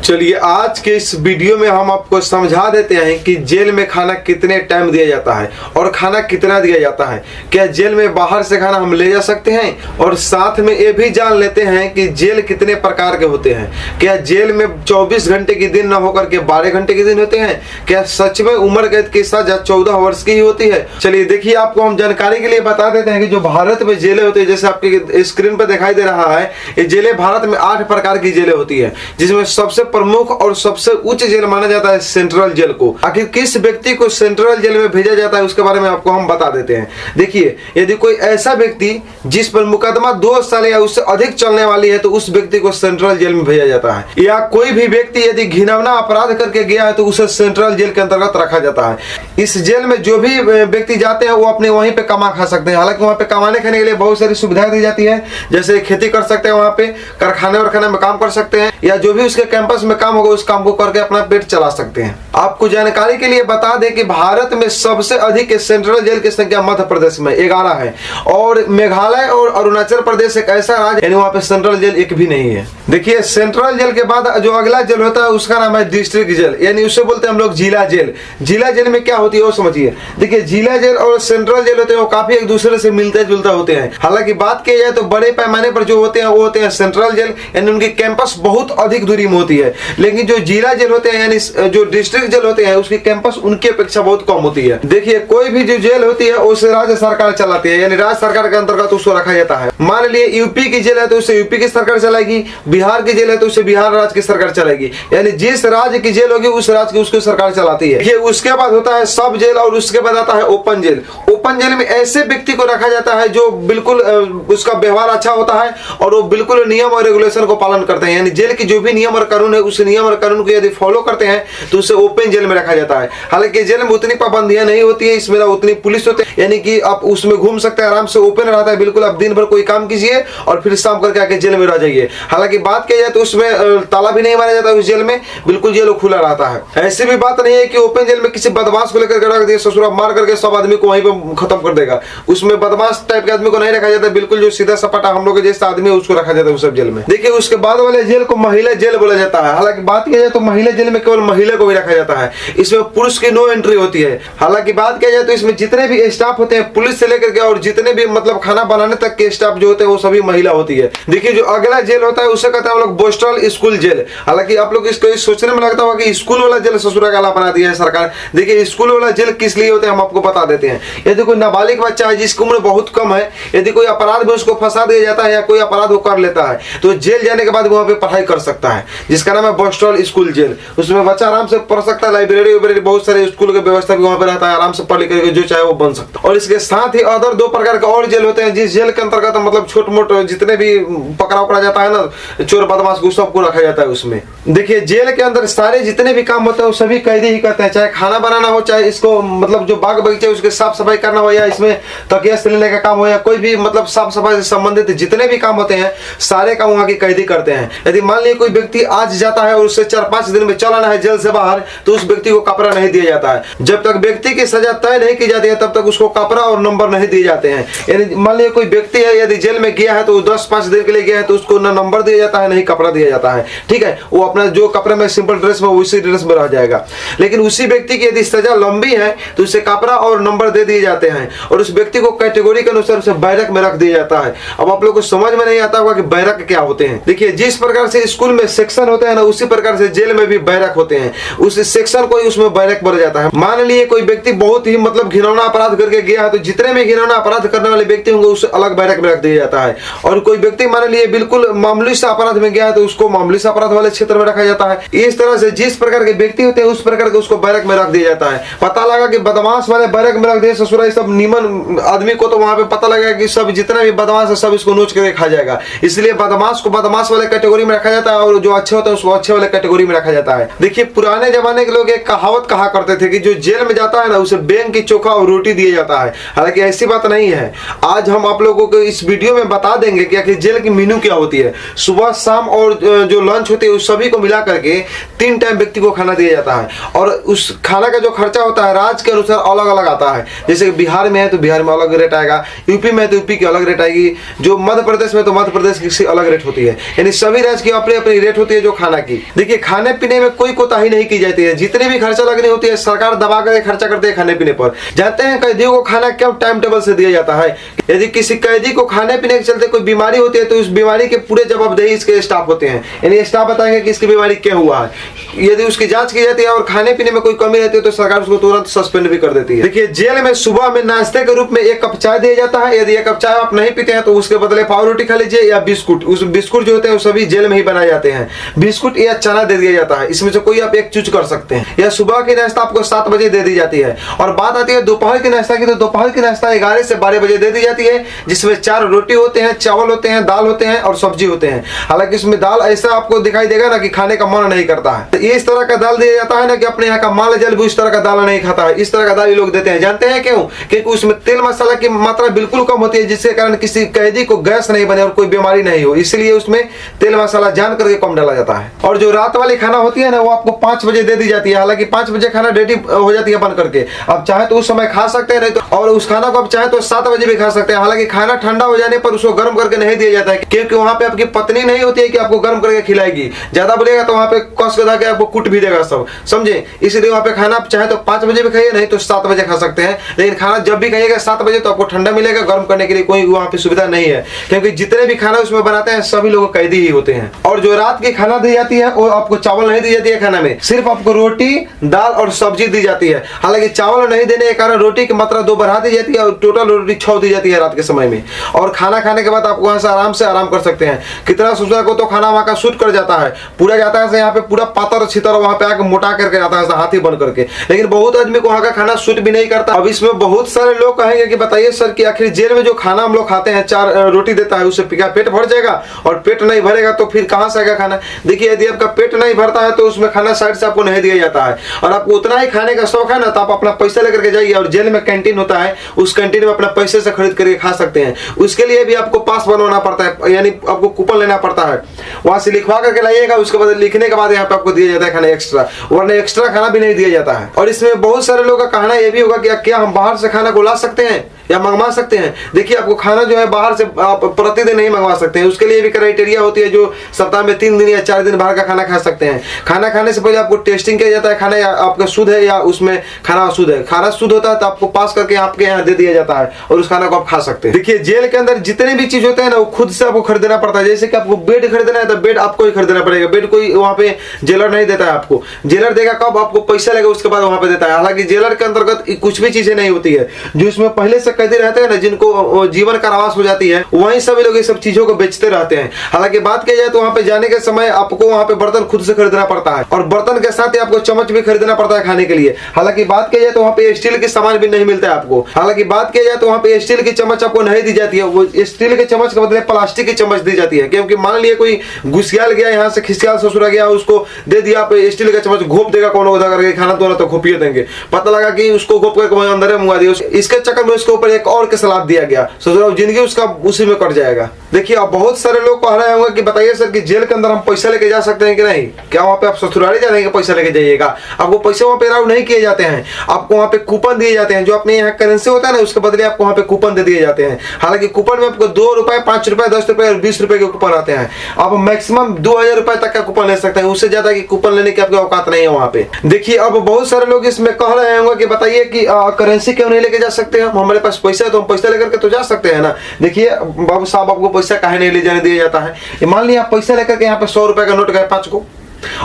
चलिए आज के इस वीडियो में हम आपको समझा देते हैं कि जेल में खाना कितने टाइम दिया जाता है और खाना कितना दिया जाता है। क्या जेल में बाहर से खाना हम ले जा सकते हैं, और साथ में ये भी जान लेते हैं कि जेल कितने प्रकार के होते हैं। क्या जेल में 24 घंटे की दिन न होकर के 12 घंटे के दिन होते हैं? क्या सच में उम्र कैद की सजा 14 वर्ष की ही होती है? चलिए देखिए, आपको हम जानकारी के लिए बता देते हैं कि जो भारत में जेलें होती है, जैसे आपके स्क्रीन पर दिखाई दे रहा है, ये जेलें भारत में 8 प्रकार की जेलें होती है, जिसमें सबसे प्रमुख और सबसे उच्च जेल माना जाता है सेंट्रल जेल को। आखिर किस व्यक्ति को सेंट्रल जेल में भेजा जाता है उसके बारे में आपको हम बता देते हैं। देखिए, यदि कोई ऐसा व्यक्ति जिस पर मुकदमा 2 साल या उससे अधिक चलने वाली है तो उस व्यक्ति को सेंट्रल जेल में भेजा जाता है। या कोई भी व्यक्ति यदि घिनौना अपराध करके गया है तो उसे सेंट्रल जेल के अंतर्गत रखा जाता है। इस जेल में जो भी व्यक्ति जाते हैं वो अपने वहीं पे कमा खा सकते हैं। हालांकि वहाँ पे कमाने खाने के लिए बहुत सारी सुविधाएं दी जाती है, जैसे खेती कर सकते हैं, वहाँ पे कारखाने वरखाने में काम कर सकते हैं, या जो भी उसके कैंपस में काम होगा उस काम को करके अपना पेट चला सकते हैं। आपको जानकारी के लिए बता दें कि भारत में सबसे अधिक सेंट्रल जेल की संख्या मध्य प्रदेश में 11 है, और मेघालय और अरुणाचल प्रदेश एक ऐसा राज्य यानी वहाँ पे सेंट्रल जेल एक भी नहीं है। देखिए, सेंट्रल जेल के बाद जो अगला जेल होता है उसका नाम है डिस्ट्रिक्ट जेल, यानी उसे बोलते हैं हम लोग जिला जेल। जिला जेल में क्या होती है वो समझिए। देखिए, जिला जेल और सेंट्रल जेल होते हैं वो काफी एक दूसरे से मिलते जुलते होते हैं। हालांकि बात की जाए तो बड़े पैमाने पर जो होते हैं वो होते हैं सेंट्रल जेल, यानी उनकी कैंपस बहुत अधिक दूरी में होती है। लेकिन जो जिला जेल होते हैं यानी जो डिस्ट्रिक्ट जेल होते हैं उसकी कैंपस उनकी अपेक्षा बहुत कम होती है। देखिए, कोई भी जो जेल होती है उसे राज्य सरकार चलाती है, यानी राज्य सरकार के अंतर्गत उसको रखा जाता है। मान लिए यूपी की जेल है तो उसे यूपी की सरकार चलाएगी, बिहार की जेल है तो उसे बिहार राज्य की सरकार चलाएगी, यानी जिस राज्य की जेल होगी उस राज्य की उसको सरकार चलाती है। ये उसके बाद होता है सब जेल, और उसके बाद आता है ओपन जेल। ओपन जेल में ऐसे व्यक्ति को रखा जाता है जो बिल्कुल उसका व्यवहार अच्छा होता है और वो बिल्कुल नियम और रेगुलेशन को पालन करते हैं, यानी जेल की जो भी नियम और कानून है उस नियम और कानून को यदि फॉलो करते हैं तो उसे ओपन जेल में रखा जाता है। हालांकि जेल में उतनी पाबंदियां नहीं होती है, इसमें उतनी पुलिस होती है, यानी कि आप उसमें घूम सकते हैं, आराम से ओपन रहता है बिल्कुल। आप दिन भर कोई काम कीजिए और फिर शाम करके आके जेल में रह जाइए। हालांकि बात की जाए तो उसमें ताला भी नहीं मारा जाता उस जेल में, बिल्कुल जेल खुला रहता है। ऐसी भी बात नहीं है कि ओपन जेल में किसी बदमाश को लेकर रख दिया, ससुरा मार करके सब आदमी को वहीं पे खत्म कर देगा। उसमें बदमाश टाइप के आदमी को नहीं रखा जाता, बिल्कुल जो सीधा सपाटा हम लोग जैसा आदमी है उसको रखा जाता है उस जेल में। देखिए, उसके बाद वाले जेल को महिला जेल बोला जाता है। हालांकि बात की जाए तो महिला जेल में केवल महिला को भी रखा जाता है, इसमें पुरुष की नो एंट्री होती है। हालांकि बात किया जाए तो इसमें जितने भी स्टाफ होते हैं पुलिस से लेकर के और जितने भी मतलब खाना बनाने तक के स्टाफ जो होते हैं वो सभी महिला होती है। देखिए, जो अगला जेल होता है उसे कहते हैं हम लोग बोस्टल स्कूल जेल। हालांकि आप लोग इसको सोचने में लगता होगा कि स्कूल वाला जेल ससुरा काला बना दिया है सरकार। देखिए, स्कूल वाला जेल किस लिए होता है हम आपको बता देते हैं। यदि कोई नाबालिग बच्चा है जिसकी उम्र बहुत कम है, यदि कोई अपराध में उसको फंसा दिया जाता है या कोई अपराध वो कर लेता है तो जेल जाने के बाद वहाँ पे पढ़ाई कर सकता है, जिसका नाम है बोस्टल स्कूल जेल। उसमें बच्चा आराम से पढ़ सकता है, लाइब्रेरी बहुत सारे स्कूल की व्यवस्था भी वहाँ पे रहता है, आराम से पढ़ लिख करके जो चाहे वो बन सकता है। और इसके साथ ही अदर 2 प्रकार के और जेल होते हैं, जिस जेल के अंतर्गत मतलब छोट मोट जितने भी पकड़ा जाता है ना, चोर बदमाश को सबको रखा जाता है उसमें। देखिए, जेल के अंदर सारे जितने भी काम होते हैं वो सभी कैदी ही करते हैं, चाहे खाना बनाना हो, चाहे इसको मतलब जो बाग बगीचे उसके साफ सफाई करना हो, या इसमें तकिया से लेने का काम हो, या कोई भी मतलब साफ सफाई से संबंधित जितने भी काम होते हैं सारे काम वहाँ के कैदी करते हैं। यदि मान लीजिए कोई व्यक्ति आज जाता है और उससे 4-5 दिन में चलाना है जेल से बाहर तो उस व्यक्ति को कपड़ा नहीं दिया जाता है। जब तक व्यक्ति की सजा तय नहीं की जाती है तब तक उसको कपड़ा और नंबर नहीं दिए जाते हैं। यानी मान लीजिए कोई व्यक्ति है यदि जेल में गया है तो 10-5 दिन के लिए गया है तो उसको न नंबर दिया जाता है नहीं कपड़ा दिया जाता है, ठीक है। वो अपना जो कपड़े में सिंपल ड्रेस में उसी ड्रेस में रह जाएगा। लेकिन उसी व्यक्ति की यदि सजा लंबी है तो उसे कपड़ा और नंबर दे दिए जाते हैं और उस व्यक्ति को कैटेगरी के अनुसार उसे बैरक में रख दिया जाता है। अब आप लोग को समझ में नहीं आता होगा कि बैरक क्या होते हैं। देखिए, जिस प्रकार से स्कूल में सेक्शन होता है ना उसी प्रकार से जेल में भी बैरक होते हैं, उस सेक्शन को ही उसमें बैरक बन जाता है। मान लिए कोई व्यक्ति बहुत ही मतलब घिनौना अपराध करके गया है तो जितने भी घिनौना अपराध करने वाले व्यक्ति होंगे उसे अलग बैरक में रख दिया जाता है। और कोई व्यक्ति मान लिए बिल्कुल मामूली सा अपराध में गया है तो उसको मामूली सा अपराध वाले क्षेत्र में रखा जाता है। इस तरह से जिस प्रकार के व्यक्ति होते हैं उस प्रकार के उसको बैरक में रख दिया जाता है। पता लगा कि बदमाश वाले बैरक में रख दिए ससुरा सब नीमन आदमी को, तो वहां पे पता लगेगा कि सब जितना भी बदमाश है सब इसको नोच के खा जाएगा। इसलिए बदमाश को बदमाश वाले कैटेगरी में रखा जाता है और जो अच्छे होते हैं उसको अच्छे वाले कैटेगरी में रखा जाता है। देखिए, पुराने जमाने के लोग एक कहावत कहा करते थे कि जो जेल में जाता है ना उसे बैंक की चोखा और रोटी दिया जाता है। हालांकि ऐसी बात नहीं है। आज हम आप लोगों को इस वीडियो में बता देंगे कि आखिर जेल की मेनू क्या होती है। सुबह शाम और जो लंच होती है उस सभी को मिला करके 3 टाइम व्यक्ति को खाना दिया जाता है और उस खाना का जो खर्चा होता है राज्य के अनुसार अलग अलग आता है। जैसे बिहार में है तो बिहार में अलग रेट आएगा, यूपी में है तो यूपी की अलग रेट आएगी, जो मध्य प्रदेश में तो मध्य प्रदेश की अलग रेट होती है। यानी सभी राज्य की अपनी अपनी अपनी रेट होती है जो खाना की। देखिए खाने पीने में कोई कोताही नहीं की जाती है, जितने भी खर्चा लगनी होती है सरकार दबा कर खर्चा करते हैं खाने पीने पर। जानते हैं कैदियों को खाना क्यों टाइम टेबल से दिया जाता है? यदि किसी कैदी को खाने पीने के चलते कोई बीमारी होती है तो उस बीमारी के पूरे जवाबदेही इसके स्टाफ होते हैं, यानी स्टाफ बताएंगे कि इसकी बीमारी क्या हुआ है। यदि उसकी जांच की जाती है और खाने पीने में कोई कमी रहती है तो सरकार उसको तुरंत सस्पेंड भी कर देती है। देखिए जेल में सुबह में नाश्ते के रूप में 1 कप चाय दिया जाता है। यदि 1 कप चाय आप नहीं पीते हैं तो उसके बदले पाव रोटी खा लीजिए या बिस्कुट। उस बिस्कुट जो होते हैं वो सभी जेल में ही बनाए जाते हैं। बिस्कुट या चना दे दिया जाता है, इसमें से कोई आप एक चूज कर सकते हैं। या सुबह की नाश्ता आपको 7 बजे दे दी जाती है। और बात आती है दोपहर की नाश्ता की, तो दोपहर की नाश्ता 11 से 12 बजे दे दी जाती है, जिसमें 4 रोटी होते हैं, चावल होते हैं, दाल होते हैं और सब्जी होते हैं। हालांकि इसमें दाल ऐसा आपको दिखाई देगा ना कि खाने का मन नहीं करता है। तो ये इस तरह का दाल दिया जाता है ना कि अपने यहाँ का माल जल भी इस तरह का दाल नहीं खाता है। इस तरह का दाल ये लोग देते हैं। जानते हैं क्यों? क्योंकि उसमें तेल मसाला की मात्रा बिल्कुल कम होती है, जिसके कारण किसी कैदी को गैस नहीं बने और कोई बीमारी नहीं हो, इसलिए उसमें तेल मसाला जान करके कम डाला जाता है। और जो रात वाली खाना होती है ना वो आपको 5 बजे दे दी जाती है। हालांकि 5 बजे खाना रेडी हो जाती है बन करके, आप चाहे तो उस समय खा सकते हैं, नहीं तो और उस खाना को आप चाहे तो 7 बजे भी खा सकते हैं। हालांकि खाना ठंडा हो जाने पर उसको गर्म करके नहीं दिया जाता है, क्योंकि वहां पे आपकी पत्नी नहीं होती है कि आपको गर्म करके खिलाएगी। ज्यादा बोलेगा तो वहां पे कस के के आपको कुट भी देगा सब, समझे? इसलिए वहां पे खाना आप चाहे तो 5 बजे भी खाइए, नहीं तो 7 बजे खा सकते हैं। लेकिन खाना जब भी खाइएगा 7 बजे तो आपको ठंडा मिलेगा, गर्म करने के लिए कोई वहां पे सुविधा नहीं है, क्योंकि जितने भी खाना उसमें बनाते हैं सभी लोग कैदी ही होते हैं। और जो रात की खाना दी जाती है वो आपको चावल नहीं दी जाती है खाना में, सिर्फ आपको रोटी, दाल और सब्जी दी जाती है। हालांकि चावल नहीं देने के कारण रोटी की मात्रा 2 बढ़ा दी जाती है और टोटल रोटी 6 दी जाती है रात के समय में। और खाना खाने के बाद आप वहां से आराम कर सकते हैं। कितना सोचा को तो खाना वहां का शूट कर जाता है, पूरा जाता है यहाँ पे पूरा पातर छितर वहां पे आके मोटा करके जाता है हाथी बन करके। लेकिन बहुत आदमी को वहां का खाना शूट भी नहीं करता। अब इसमें बहुत सारे लोग कहेंगे कि बताइए सर कि आखिर जेल में जो खाना हम लोग खाते हैं 4 रोटी देता है, उससे क्या पेट भर जाएगा? और पेट नहीं भरेगा तो फिर कहां से आएगा खाना? देखिए यदि आपका पेट नहीं भरता है तो उसमें खाना साइड से आपको नहीं दिया जाता है, और आपको उतना ही खाने का शौक है ना तो आप अपना पैसा लेकर के जाइए। और जेल में कैंटीन होता है, उस कैंटीन में अपना पैसे से खरीद करके खा सकते हैं। उसके लिए भी आपको पास बनवाना पड़ता है, यानी आपको कूपन लेना पड़ता है, वहां से लिखवा करके लाइएगा। उसके बाद लिखने के बाद यहाँ पे आपको दिया जाता है खाना एक्स्ट्रा, वरना एक्स्ट्रा खाना भी नहीं दिया जाता है। और इसमें बहुत सारे लोगों का कहना यह भी होगा कि क्या हम बाहर से खाना को ला सकते हैं या मंगवा सकते हैं? देखिए आपको खाना जो है बाहर से आप प्रतिदिन नहीं मंगवा सकते हैं, उसके लिए भी क्राइटेरिया होती है। जो सप्ताह में 3 दिन या 4 दिन बाहर का खाना खा सकते हैं। खाना खाने से पहले आपको टेस्टिंग किया जाता है, खाना आपका शुद्ध है या उसमें खाना अशुद्ध है। खाना शुद्ध होता है तो आपको पास करके आपके यहाँ दे दिया जाता है और उस खाना को आप खा सकते हैं। देखिए जेल के अंदर जितने भी चीज होते हैं ना वो खुद से आपको खरीदना पड़ता है। जैसे कि आपको बेड खरीदना है तो बेड आपको ही खरीदना पड़ेगा, बेड कोई वहाँ पे जेलर नहीं देता है आपको। जेलर देगा कब? आपको पैसा लगेगा उसके बाद वहाँ पे देता है। हालांकि जेलर के अंतर्गत कुछ भी चीजें नहीं होती है। जो इसमें पहले से कैदी रहते हैं ना, जिनको जीवन कारावास हो जाती है, वहीं सभी लोग ये सब चीजों को बेचते रहते हैं। हालांकि बात की जाए तो वहाँ पे जाने के समय आपको वहाँ पे बर्तन खुद से खरीदना पड़ता है, और बर्तन के साथ ही आपको चम्मच भी खरीदना पड़ता है खाने के लिए। हालांकि बात की जाए तो वहाँ पे स्टील के सामान भी नहीं मिलता है आपको। हालांकि बात की जाए तो वहाँ पे स्टील की चम्मच आपको नहीं दी जाती है, वो स्टील के चम्मच के बदले प्लास्टिक की चम्मच दी जाती है। क्योंकि मान लिया कोई घुसियाल गया यहाँ से, खिसियाल ससुरा गया, उसको दे दिया आप स्टील का चम्मच, घोप देगा कौन उधर करके खाना तो ना तो घोपिए देंगे, पता लगा कि उसको घोप करके वहीं अंदर मंगा दिया। इसके चक्कर में उसके ऊपर एक और के सलाद दिया गया, सोचो जिंदगी उसका उसी में कट जाएगा। देखिए अब बहुत सारे लोग कह रहे होंगे कि बताइए सर कि जेल के अंदर हम पैसा लेके जा सकते हैं कि नहीं? क्या वहाँ पे आप ससुराली जाने के पैसा लेके जाइएगा? आपको पैसे वहाँ पे अलाउ नहीं किए जाते हैं। आपको वहाँ पे कूपन दिए जाते हैं, जो अपने यहाँ करेंसी होता है ना उसके बदले आपको वहाँ पे कूपन दे दिए जाते हैं। हालांकि कूपन में आपको 2 रुपए, 5 रुपए, 10 रुपए और 20 रुपए के कूपन आते हैं। आप मैक्सिमम 2000 रुपए तक का कूपन ले सकते हैं, उससे ज्यादा की कूपन लेने की आपकी औकात नहीं है वहाँ पे। देखिए अब बहुत सारे लोग इसमें कह रहे होंगे कि बताइए कि करेंसी क्यों नहीं लेके जा सकते हैं? हमारे पास पैसा है तो हम पैसा लेकर के तो जा सकते हैं ना। देखिए बाबू साहब आपको पैसा काहे नहीं ले जाने दिया जाता है? मान लिया आप पैसा लेकर के यहाँ पे 100 रुपए का नोट गए 5 को,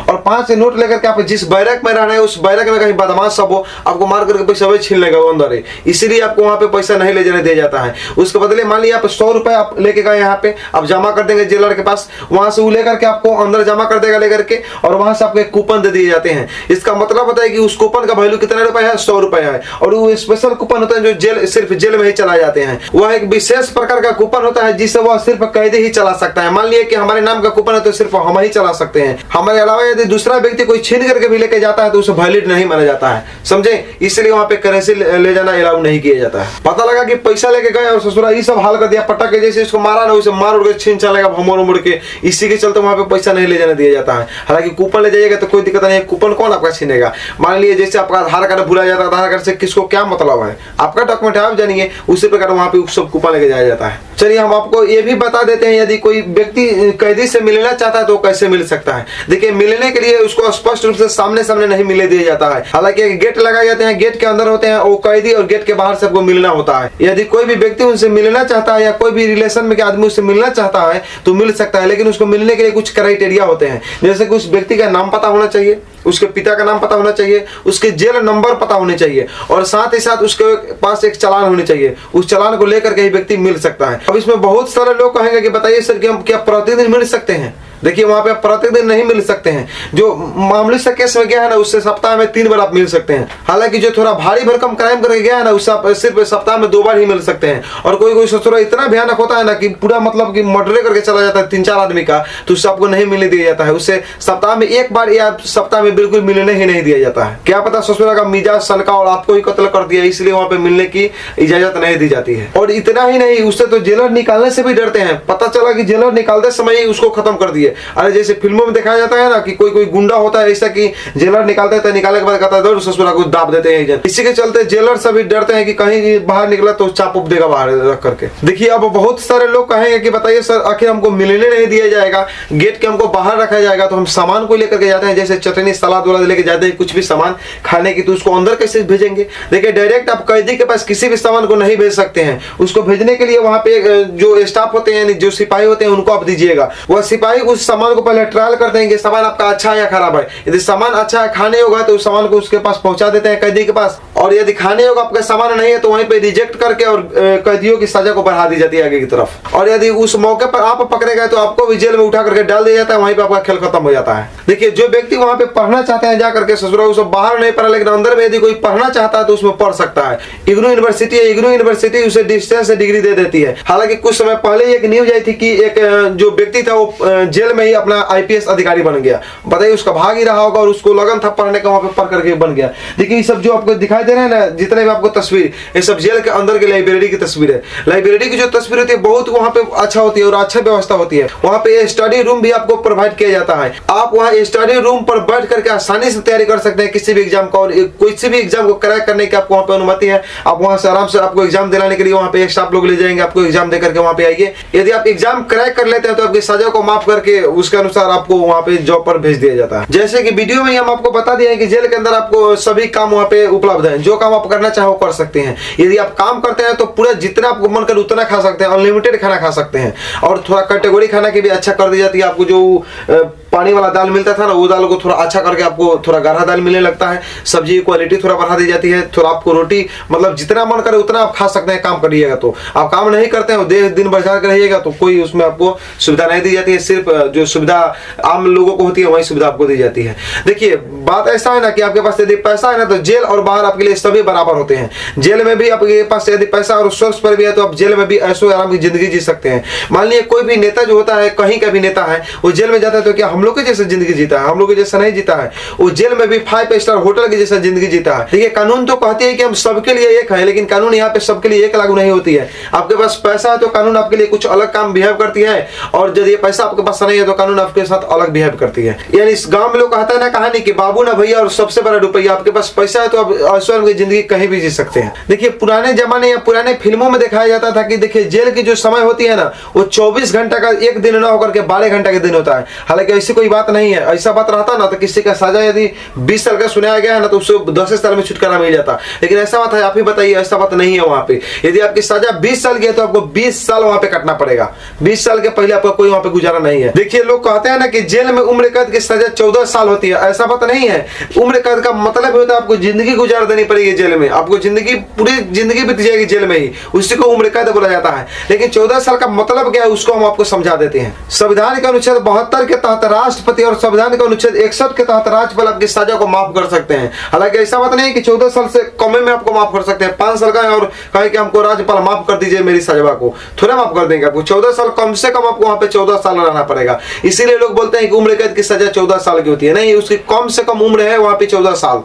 और 5 नोट लेकर के आप जिस बैरक में रहना है उस बैरक में कहीं बदमाश सब हो आपको मार करके पैसा वही छीन लेगा वो अंदर है, इसीलिए आपको वहाँ पे पैसा नहीं ले जाने दिया जाता है। उसके बदले मान लिया आप 100 रुपए आप लेके गए यहाँ पे, आप जमा कर देंगे जेलर के पास, वहां से वो लेकर के आपको अंदर जमा कर देगा लेकर के, और वहां से आपको एक कूपन दे दिए जाते हैं। इसका मतलब होता है कि उस कूपन का वैल्यू कितना रुपए है? 100 रुपए है। और वो स्पेशल कूपन होता है जो जेल सिर्फ जेल में ही चला जाते हैं। वह एक विशेष प्रकार का कूपन होता है जिसे वह सिर्फ कैदी ही चला सकता है। मान लिया कि हमारे नाम का कूपन है तो सिर्फ हम ही चला सकते हैं, हमारे अलावा यदि दूसरा व्यक्ति कोई छीन करके भी लेके जाता है तो उसे वैलिड नहीं माना जाता है, समझे। इसलिए वहां पे करेंसी ले जाना अलाउ नहीं किया जाता है। पता लगा कि पैसा लेके गए और ससुरा ये सब हाल कर दिया, पटक के जैसे इसको मारा ना, उसे मार उड़ के छीन चलेगा भमोड़ उमड़ के, इसी के चलते वहां पे पैसा नहीं ले जाने दिया जाता है। हालांकि कूपन ले जाइएगा तो कोई दिक्कत नहीं है, कूपन कौन आपका छीनेगा। मान लीजिए जैसे आपका आधार कार्ड भुला जाता है, आधार कार्ड से किसको क्या मतलब है, आपका डॉक्यूमेंट है आप जानिए, उसी प्रकार वहां पे सब कूपन लेके जाया जाता है। चलिए हम आपको ये भी बता देते हैं, यदि कोई व्यक्ति कैदी से मिलना चाहता है तो कैसे मिल सकता है। देखिए मिलने के लिए उसको स्पष्ट रूप से सामने सामने नहीं मिलने दिया जाता है। हालांकि गेट लगाए जाते हैं, गेट के अंदर होते हैं वो कैदी और गेट के बाहर सबको मिलना होता है। यदि कोई भी व्यक्ति उनसे मिलना चाहता है या कोई भी रिलेशन में के आदमी उससे मिलना चाहता है तो मिल सकता है, लेकिन उसको मिलने के लिए कुछ क्राइटेरिया होते हैं। जैसे कि उस व्यक्ति का नाम पता होना चाहिए, उसके पिता का नाम पता होना चाहिए, उसके जेल नंबर पता होने चाहिए और साथ ही साथ उसके पास एक चालान होने चाहिए। उस चालान को लेकर के ही व्यक्ति मिल सकता है। अब इसमें बहुत सारे लोग कहेंगे कि बताइए सर कि हम क्या प्रतिदिन मिल सकते हैं। देखिए वहां पे प्रतिदिन नहीं मिल सकते हैं। जो मामूली सा केस में गया है ना उससे सप्ताह में 3 बार आप मिल सकते हैं। हालांकि जो थोड़ा भारी भरकम क्राइम करके गया है ना उससे आप सिर्फ सप्ताह में 2 बार ही मिल सकते हैं। और कोई कोई ससुरा इतना भयानक होता है ना कि पूरा मतलब कि मर्डर करके चला जाता है 3-4 आदमी का, तो उससे आपको नहीं मिलने दिया जाता है। उससे सप्ताह में 1 बार या सप्ताह में बिल्कुल मिलने ही नहीं दिया जाता है। क्या पता ससुरा का मिजाज सनका और आपको ही कत्ल कर दिया, इसलिए वहां पे मिलने की इजाजत नहीं दी जाती है। और इतना ही नहीं, उससे तो जेलर निकालने से भी डरते हैं। पता चला कि जेलर निकालते समय ही उसको खत्म कर दिए। अरे जैसे फिल्मों में दिखाया जाता है ना कि कोई कोई गुंडा होता है ऐसा कि जेलर निकालते हैं, निकालने के बाद कहता है दौड़ ससुरा को दाब देते हैं। इसी के चलते जेलर सभी डरते हैं कि कहीं बाहर निकला तो चाप उप देगा बाहर रख करके। देखिए अब बहुत सारे लोग कहेंगे कि बताइए सर आखिर हमको मिलने नहीं दिया जाएगा, गेट के हमको बाहर रखा जाएगा, तो हम सामान को लेकर के जाते हैं जैसे चटनी सलाद वाला लेके जाते हैं, कुछ भी सामान खाने की, तो उसको अंदर कैसे भेजेंगे। देखिए डायरेक्ट आप कैदी के पास किसी भी सामान को नहीं भेज सकते हैं। उसको भेजने के लिए वहां पे जो स्टाफ होते हैं, जो सिपाही होते हैं, उनको आप दीजिएगा। वह सिपाही उस सामान को पहले ट्रायल करते हैं कि सामान आपका अच्छा है या खराब है। यदि सामान अच्छा है, खाने होगा, तो उस सामान को उसके पास पहुंचा देते हैं कैदी के पास। और यदि खाने होगा आपका सामान नहीं है तो वहीं पे रिजेक्ट करके और कैदियों की सजा को बढ़ा दी जाती है आगे की तरफ। और यदि उस मौके पर आप पकड़े गए तो आपको भी जेल में उठा करके डाल दिया जाता है, वहीं पे आपका खेल खत्म हो जाता है। देखिए जो व्यक्ति वहां पे पढ़ना चाहते हैं जा करके ससुरा, उसे बाहर नहीं पढ़ा, लेकिन अंदर में यदि कोई पढ़ना चाहता है तो उसमें पढ़ सकता है। इग्नू यूनिवर्सिटी उसे डिस्टेंस से डिग्री दे देती है। हालांकि कुछ समय पहले एक न्यूज आई थी कि एक जो व्यक्ति था वो जेल में ही अपना IPS अधिकारी बन गया। बताइए उसका भाग ही रहा होगा और उसको लगन था पढ़ने का, वहां पे पढ़ करके बन गया। देखिए ये सब जो आपको दिखाई दे रहे हैं ना, जितने भी आपको तस्वीर, ये सब जेल के अंदर की लाइब्रेरी की तस्वीर है। लाइब्रेरी की जो तस्वीर होती है बहुत वहां पे अच्छा होती है और अच्छा व्यवस्था होती है। वहां पे स्टडी रूम भी आपको प्रोवाइड किया जाता है। आप वहां स्टडी रूम पर बैठ करके आसानी से तैयारी कर सकते हैं किसी भी एग्जाम का, और किसी भी एग्जाम को क्रैक करने की आपको वहां पे अनुमति है। आप वहां से आराम से आपको एग्जाम दिलाने के लिए वहां पे एक स्टाफ लोग ले जाएंगे, आपको एग्जाम दे करके वहां पे आइए। यदि आप एग्जाम क्रैक कर लेते हैं तो आपकी सजा को माफ करके उसके अनुसार आपको वहां पे जॉब पर भेज दिया जाता है। जैसे कि वीडियो में हम आपको बता दिए हैं कि जेल के अंदर आपको सभी काम वहां पे उपलब्ध है। जो काम आप करना चाहे वो कर सकते हैं। यदि आप काम करते हैं तो पूरा जितना आपको मन करे उतना खा सकते हैं, अनलिमिटेड खाना खा सकते हैं। और थोड़ा कैटेगरी खाना की भी अच्छा कर दी जाती है। आपको जो पानी वाला दाल मिलता था ना, वो दाल को थोड़ा अच्छा करके आपको थोड़ा गाढ़ा दाल मिलने लगता है। सब्जी की क्वालिटी थोड़ा बढ़ा दी जाती है। थोड़ा आपको रोटी मतलब जितना मन करे उतना आप खा सकते हैं काम करिएगा तो। आप काम नहीं करते हैं, दिन भर जाकर रहिएगा तो कोई उसमें आपको सुविधा नहीं दी जाती है। सिर्फ जो सुविधा आम लोगों को होती है वही सुविधा आपको दी जाती है। देखिए बात ऐसा है ना कि आपके पास यदि पैसा है ना तो जेल और बाहर आपके लिए सभी बराबर होते हैं। जेल में भी आपके पास यदि पैसा और सोर्स पर भी है तो आप जेल में भी ऐशो आराम की जिंदगी जी सकते हैं। मान लीजिए कोई भी नेता जो होता है, कहीं का भी नेता है, वो जेल में जाता है तो क्या हम लोग के जैसे जिंदगी जीता है? हम लोग के जैसा नहीं जीता है। वो जेल में भी 5 स्टार होटल की जैसा जिंदगी जीता है। देखिए कानून तो कहती है कि हम सबके लिए एक है, लेकिन कानून यहाँ पे सबके लिए एक लागू नहीं होती है। आपके पास पैसा है तो कानून आपके लिए कुछ अलग काम बिहेव करती है, और यदि पैसा आपके पास नहीं है तो कानून आपके साथ अलग बिहेव करती है। यानी इस गांव में लोग कहता है ना कहानी कि बाबू ना भैया और सबसे बड़ा रुपया। आपके पास पैसा है तो आप ऐश्वर्य की जिंदगी कहीं भी जी सकते हैं। देखिए पुराने जमाने या पुराने फिल्मों में दिखाया जाता था कि देखिए जेल की जो समय होती है ना वो 24 घंटा का एक दिन ना होकर के 12 घंटा का दिन होता है। हालांकि ऐसी कोई बात नहीं है। ऐसा बात रहता ना तो किसी का सजा यदि 20 साल का सुनाया गया है ना तो उससे 10 साल में छुटकारा मिल जाता। लेकिन ऐसा बात है, आप ही बताइए, ऐसा बात नहीं है। वहां पे यदि आपकी सजा 20 साल की है तो आपको 20 साल वहां पे कटना पड़ेगा। 20 साल के पहले आपका कोई वहां पे गुजारा नहीं है। देखिए लोग कहते हैं ना कि जेल में उम्र कैद की सजा 14 साल होती है। ऐसा बात नहीं है। उम्र कैद का मतलब होता है आपको जिंदगी गुजार देनी पड़ेगी जेल में। आपको जिंदगी पूरी जिंदगी बीत जाएगी जेल में ही, उसी को उम्र कैद बोला जाता है। लेकिन 14 साल का मतलब क्या है उसको हम आपको समझा देते हैं। संविधान के अनुच्छेद 72 के तहत राष्ट्रपति और संविधान के अनुच्छेद 61 के तहत राज्यपाल आपकी सजा को माफ कर सकते हैं। हालांकि ऐसा बात नहीं है कि 14 साल से कम में आपको माफ कर सकते हैं। 5 साल का है और कहे कि हमको राज्यपाल माफ कर दीजिए मेरी सजा को, थोड़ा माफ कर देंगे आपको। 14 साल कम से कम आपको वहां पे 14 साल रहना पड़ेगा। इसीलिए लोग बोलते हैं कि उम्र कैद की सजा 14 साल की होती है। नहीं, उसकी कम से कम उम्र है वहां पे 14 साल।